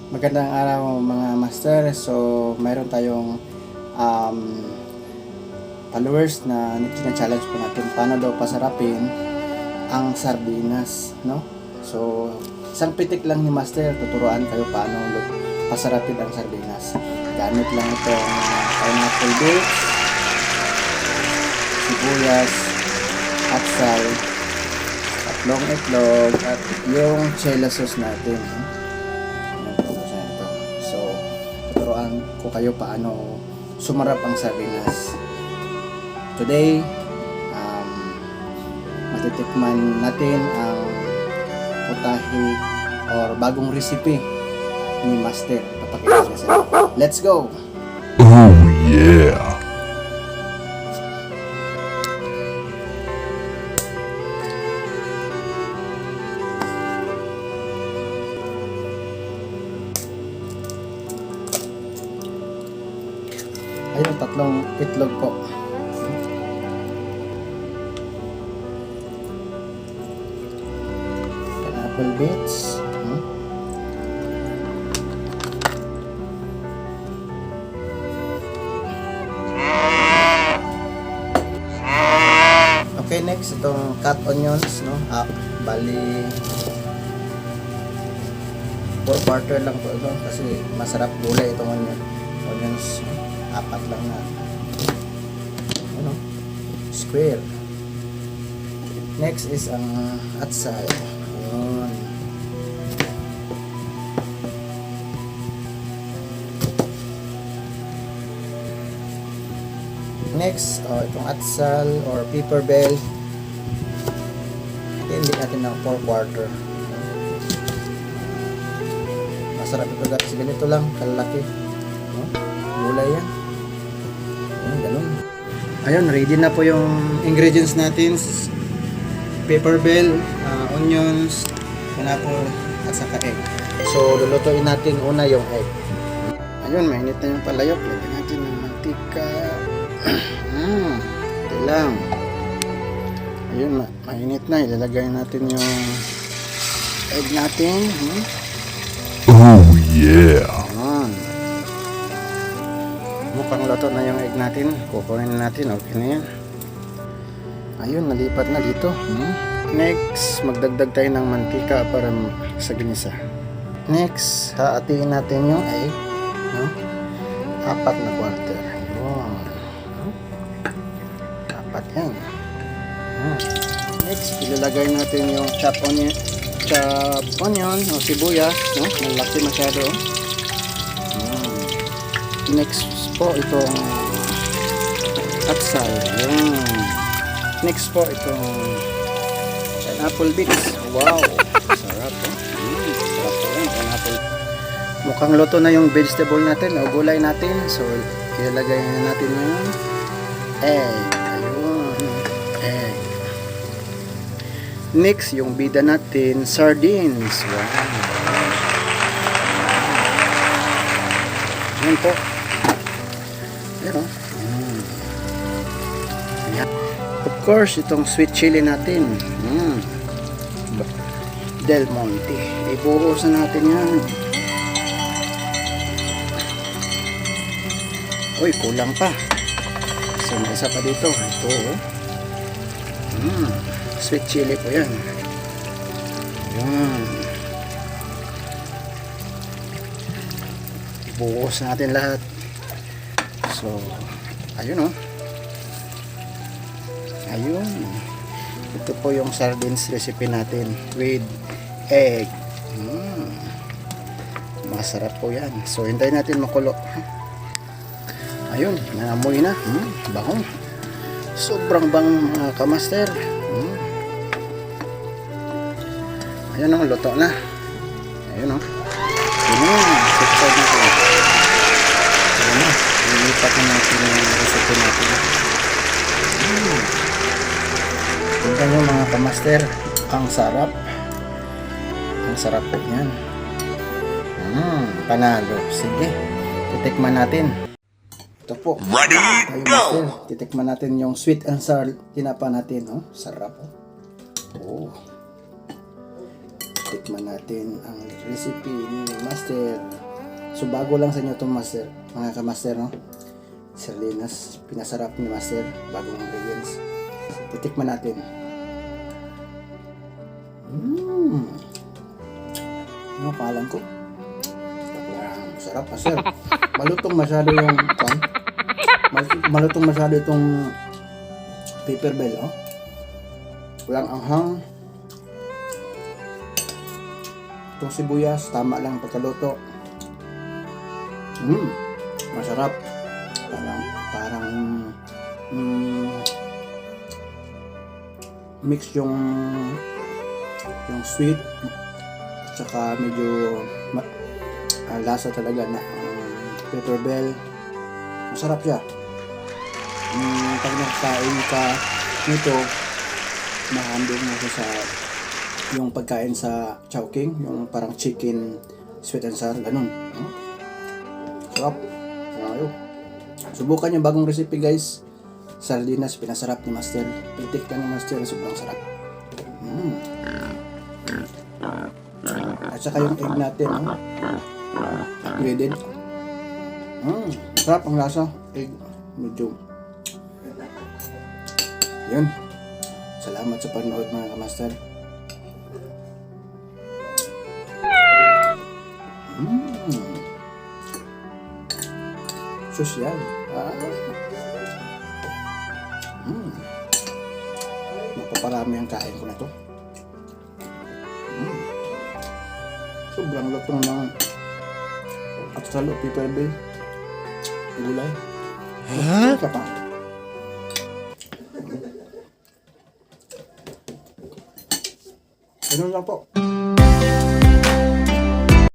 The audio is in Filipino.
Magandang araw mga master. So, mayroon tayong followers na challenge po natin paano daw pasarapin ang sardinas, no? So, isang pitik lang ni master, tuturuan kayo paano pasarapin ang sardinas. Gamit lang itong pineapple bits, sibuyas, atsal, tatlong itlog, at yung chela sauce natin. Turuan ko kayo paano sumarap ang sardinas. Today, matitikman natin ang putahe or bagong recipe ni Master. Papakita niya sa inyo. Let's go! Oh yeah! Ayun, tatlong itlog po. Pineapple bits. Okay, next itong cut onions, no? Bali 4/4 lang po ito kasi masarap gulay itong onions. Apat lang na ano, square. Next is ang atsal. Ayun. Next, itong atsal or pepper bell. Hindi natin ng 4/4. Masarap ito guys, ganito lang kalaki. Gulay yan. Ganun. Ayun, ready na po yung ingredients natin. Pepper bell, onions, pineapple, at saka egg. So, lulutuin natin una yung egg. Ayun, mainit na yung palayok. Lagyan natin ng mantika. Ito lang. Ayun, mainit na. Ilalagay natin yung egg natin. Oh yeah! Ayun. Mukhang luto na yung egg natin. Kukunin natin. Okay na yan. Ayun, nalipat na dito. Next, magdagdag tayo ng mantika para sa ginisa. Next, haatiin natin yung egg. 4/4. Ayun. 4 yan. Next, ilalagay natin yung chopped onion o sibuyas. Malaki masyado. Next po itong atsal. Next po itong pineapple bits. Wow! Sarap po. Sarap po yung pineapple. Mukhang luto na yung vegetable natin o gulay natin. So, ilalagay na natin yung egg. Ayun. Egg. Next, yung bida natin, sardines. Wow! Yan po. Of course, itong sweet chili natin. Del Monte. Ibuhos na natin yan. Uy, kulang pa. So, may isa pa dito. Ito. Sweet chili po yan. Ayan. Ibuhos natin lahat. So, ayun ayun, ito po yung sardines recipe natin with egg. Masarap po yan. So, hintayin natin makulo. Ayun, naamoy na. Bango. Sobrang bang mga kamaster. Ayun luto na. Ayun subscribe natin. Ilipat na natin yung recipe natin. Tingnan nyo mga kamaster, ang sarap. Ang sarap po yan. Panalo. Sige, titikman natin. Ito po. Ready, go! Master, titikman natin yung sweet and sour tinapa natin. Sarap. Tikman natin ang recipe ni Master. So bago lang sa inyo itong master, mga kamaster, no? Sardinas, pinasarap ni master, bagong ingredients. Titikman natin. Ano kalan ko? Sarap, master. Malutong masyado yung malutong masyado itong paper bell, oh. Walang anghang. Itong sibuyas, tama lang pagkaluto. Masarap. Parang mix yung sweet at saka medyo lasa talaga na pepper bell. Masarap siya. Pag nagkain ka nito, mahandog mo siya sa yung pagkain sa Chowking, yung parang chicken sweet and sour, ganun. Sarap. Ayaw. Subukan yung bagong recipe, guys. Sardinas, pinasarap ni Master. Pitik lang ni Master, sobrang sarap. At saka yung egg natin, upgraded. Sarap ang lasa. Egg, medyo. Yun. Salamat sa panood, mga kamaster. Sosyal. Mapaparami ang kain ko na to. Sobrang lutong ng at salo, paper bell, gulay. Huh? Ganun lang po.